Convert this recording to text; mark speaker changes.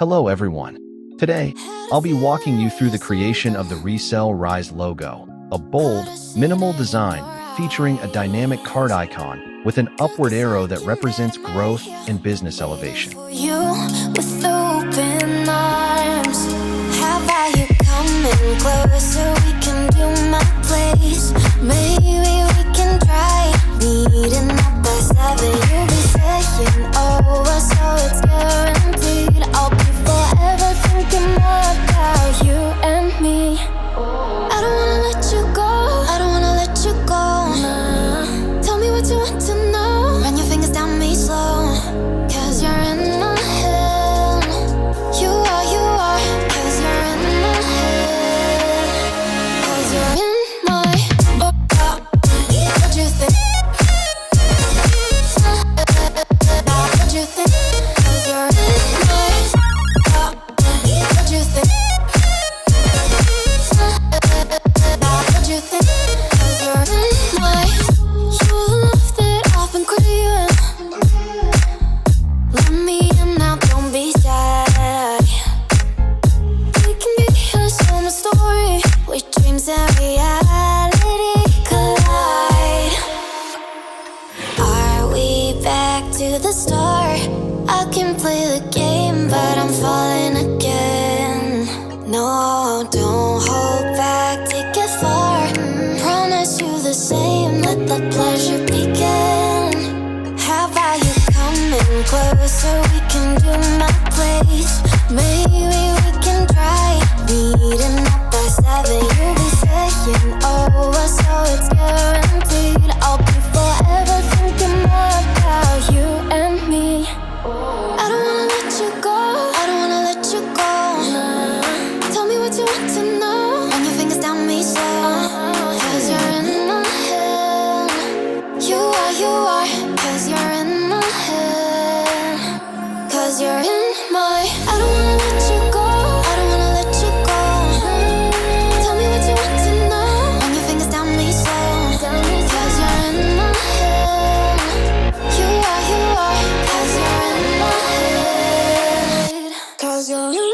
Speaker 1: Hello everyone. Today, I'll be walking you through the creation of the Resell Rise logo, a bold, minimal design featuring a dynamic card icon with an upward arrow that represents growth and business elevation.
Speaker 2: For you with open arms, how about you coming closer? We can do my place. Maybe we can try meeting up by 7. You'll be saying over, so it's guaranteed. I'll be forever thinking more about you and me. I don't wanna let you go. I don't wanna let you go. Nah. Tell me what you want to know. Run your fingers down me slow. 'Cause you're in my head. You are. 'Cause you're in my head. 'Cause you're in my what you think? What you think? 'Cause you're in my what you think? What you think? 'Cause you're in my you're the love that I've been craving. Let me in now, don't be shy. We can be here, so my story with dreams and reality collide. Are we back to the start? I can play the game, but I'm falling again. No, don't hold back, take it far. Promise you the same, let the pleasure begin. How about you coming closer? We can do my place. Maybe we can try meeting up by 7. You'll be saying over, so it's guaranteed. I'll be forever thinking more about you and me. I don't wanna let you go. I don't wanna let you go. Nah. Tell me what you want to know. Run your fingers down me slow. 'Cause you're in my head. You are. 'Cause you're in my head. 'Cause you're in my I don't wanna let you go. I don't wanna let you go. Tell me what you want to know. Run your fingers down me slow. 'Cause you're in my head. You are. 'Cause you're in my head. 'Cause you're in